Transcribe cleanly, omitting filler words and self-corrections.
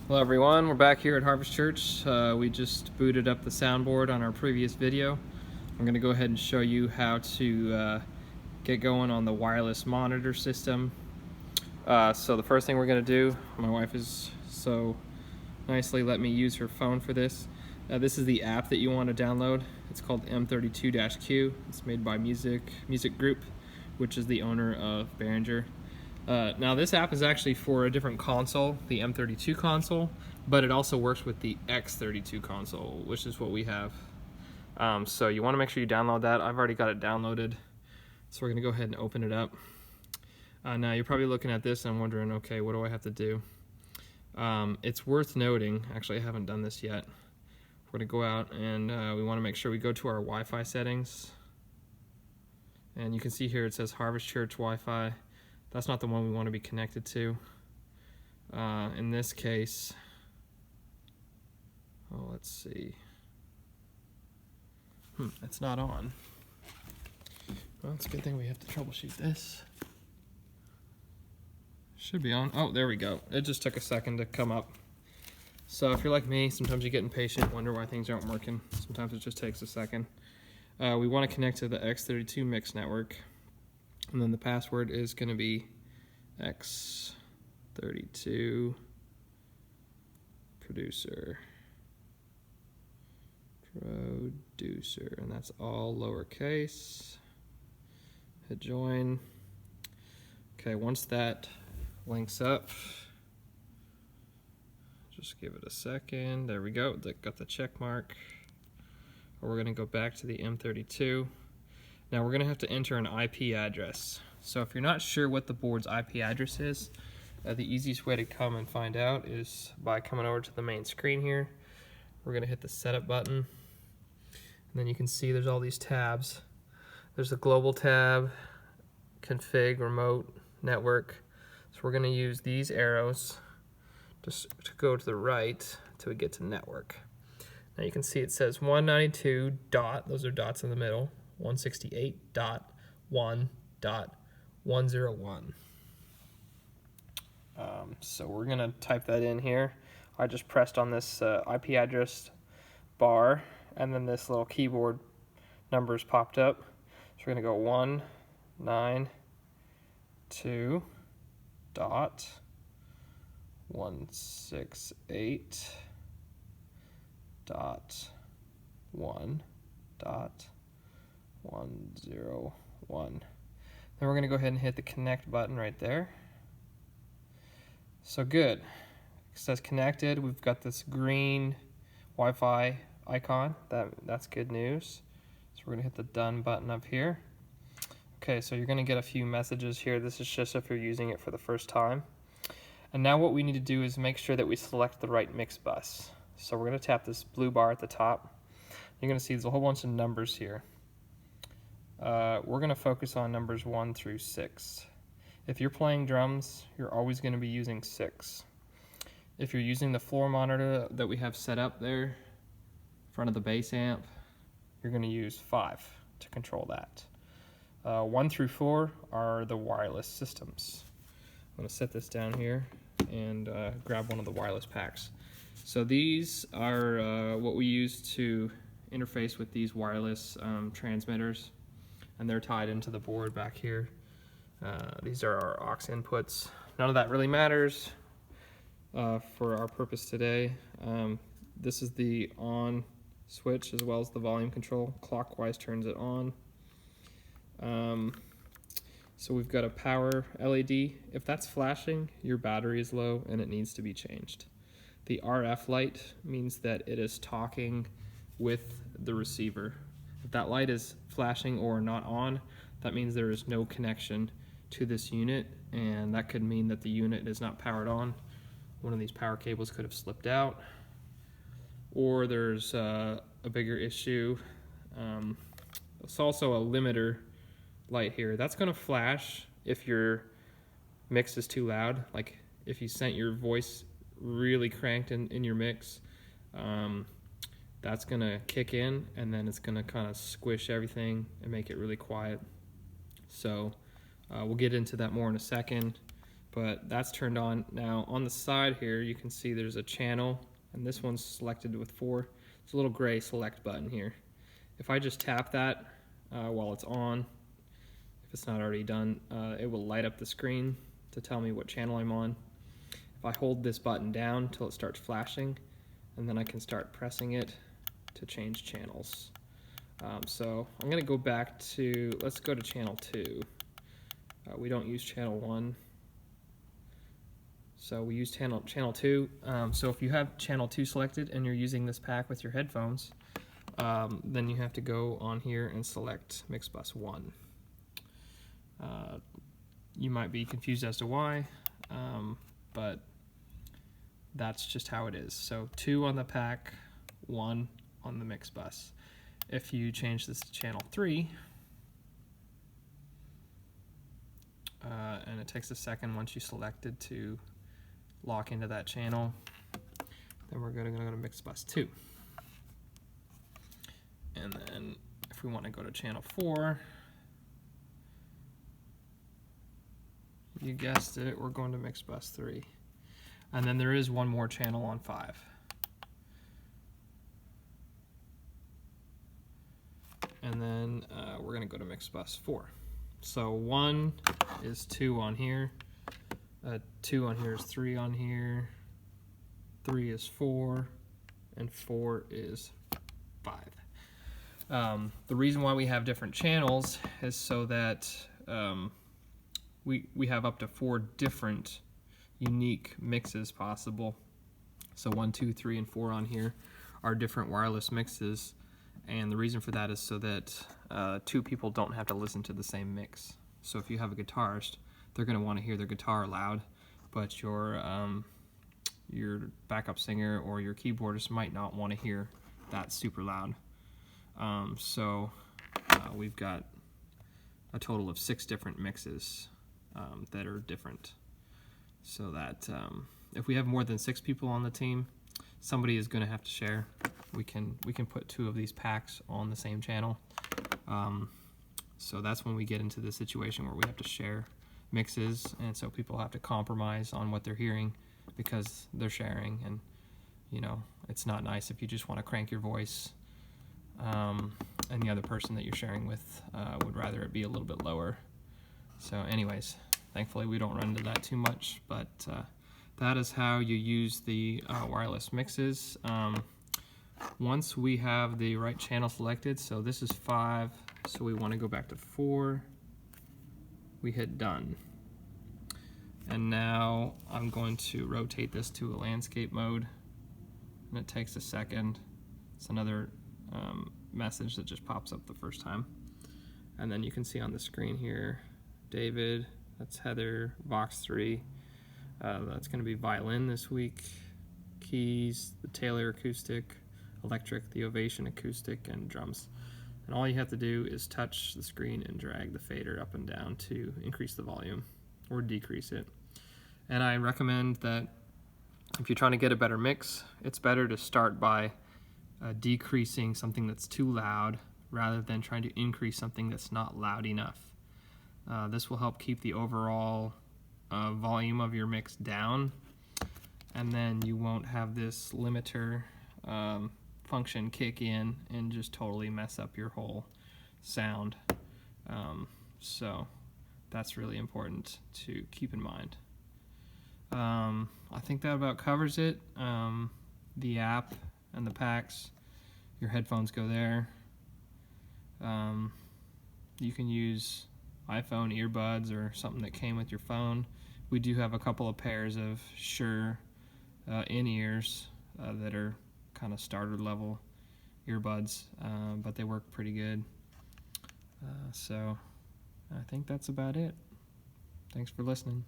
Hello everyone, we're back here at Harvest Church. We just booted up the soundboard on our previous video. I'm going to go ahead and show you how to get going on the wireless monitor system. So the first thing we're going to do, my wife is so nicely let me use her phone for this. This is the app that you want to download. It's called M32-Q. It's made by Music Group, which is the owner of Behringer. Now this app is actually for a different console, the M32 console, but it also works with the X32 console, which is what we have. So you want to make sure you download that. I've already got it downloaded, so we're going to go ahead and open it up. Now you're probably looking at this and wondering, okay, what do I have to do? It's worth noting, actually I haven't done this yet. We're going to go out and we want to make sure we go to our Wi-Fi settings. And you can see here it says Harvest Church Wi-Fi. That's not the one we want to be connected to. In this case, let's see. It's not on. Well, it's a good thing we have to troubleshoot this. Should be on. Oh, there we go. It just took a second to come up. So if you're like me, sometimes you get impatient, wonder why things aren't working. Sometimes it just takes a second. We want to connect to the X32 mix network. And then the password is going to be X32 producer, and that's all lowercase. Hit join. Okay, once that links up, just give it a second. There we go. That got the check mark. We're going to go back to the M32. Now we're going to have to enter an IP address. So if you're not sure what the board's IP address is, the easiest way to come and find out is by coming over to the main screen here. We're going to hit the setup button. And then you can see there's all these tabs. There's the global tab, config, remote, network. So we're going to use these arrows just to go to the right until we get to network. Now you can see it says 192 dot, those are dots in the middle, 168.1.101. So we're going to type that in here. I just pressed on this IP address bar, and then this little keyboard numbers popped up. So we're going to go 192 dot 168 dot 1 dot 101. Then we're going to go ahead and hit the connect button right there. So good. It says connected. We've got this green Wi-Fi icon. That's good news. So we're going to hit the done button up here. Okay, so you're going to get a few messages here. This is just if you're using it for the first time. And now what we need to do is make sure that we select the right mix bus. So we're going to tap this blue bar at the top. You're going to see there's a whole bunch of numbers here. We're going to focus on numbers 1 through 6. If you're playing drums, you're always going to be using 6. If you're using the floor monitor that we have set up there in front of the bass amp, you're going to use 5 to control that. 1 through 4 are the wireless systems. I'm going to set this down here and grab one of the wireless packs. So these are what we use to interface with these wireless transmitters, and they're tied into the board back here. These are our aux inputs. None of that really matters for our purpose today. This is the on switch as well as the volume control. Clockwise turns it on. So we've got a power LED. If that's flashing, your battery is low and it needs to be changed. The RF light means that it is talking with the receiver. If that light is flashing or not on, that means there is no connection to this unit, and that could mean that the unit is not powered on. One of these power cables could have slipped out, or there's a bigger issue. It's also a limiter light here. That's going to flash if your mix is too loud, like if you sent your voice really cranked in your mix. That's going to kick in, and then it's going to kind of squish everything and make it really quiet. So we'll get into that more in a second, but that's turned on. Now on the side here, you can see there's a channel, and this one's selected with 4. It's a little gray select button here. If I just tap that while it's on, if it's not already done, it will light up the screen to tell me what channel I'm on. If I hold this button down till it starts flashing, and then I can start pressing it to change channels. So I'm going to go back to, let's go to channel 2. We don't use channel 1. So we use channel 2. So if you have channel 2 selected and you're using this pack with your headphones, then you have to go on here and select mix bus 1. You might be confused as to why, but that's just how it is. So 2 on the pack, 1 on the mix bus. If you change this to channel 3, and it takes a second once you select it to lock into that channel, then we're going to go to mix bus 2. And then if we want to go to channel 4, you guessed it, we're going to mix bus 3. And then there is one more channel on 5. And then we're going to go to mix bus 4. So 1 is 2 on here, 2 on here is 3 on here, 3 is 4, and 4 is 5. The reason why we have different channels is so that we have up to 4 different unique mixes possible. So 1, 2, 3, and 4 on here are different wireless mixes, and the reason for that is so that 2 people don't have to listen to the same mix. So if you have a guitarist, they're going to want to hear their guitar loud, but your backup singer or your keyboardist might not want to hear that super loud. So we've got a total of 6 different mixes that are different, so that if we have more than 6 people on the team, somebody is going to have to share. We can put 2 of these packs on the same channel. So that's when we get into the situation where we have to share mixes, and so people have to compromise on what they're hearing because they're sharing, and you know, it's not nice if you just want to crank your voice and the other person that you're sharing with would rather it be a little bit lower. So anyways, thankfully we don't run into that too much, but that is how you use the wireless mixes. Once we have the right channel selected, so this is 5, so we want to go back to 4, we hit done. And now I'm going to rotate this to a landscape mode, and it takes a second. It's another message that just pops up the first time. And then you can see on the screen here, David, that's Heather, Vox 3, that's going to be violin this week, keys, the Taylor acoustic, electric, the Ovation acoustic, and drums. And all you have to do is touch the screen and drag the fader up and down to increase the volume or decrease it. And I recommend that if you're trying to get a better mix, it's better to start by decreasing something that's too loud rather than trying to increase something that's not loud enough. This will help keep the overall volume of your mix down, and then you won't have this limiter function kick in and just totally mess up your whole sound. So that's really important to keep in mind. I think that about covers it. The app and the packs, your headphones go there. You can use iPhone earbuds or something that came with your phone. We do have a couple of pairs of Shure in-ears that are kind of starter level earbuds, but they work pretty good. So I think that's about it. Thanks for listening.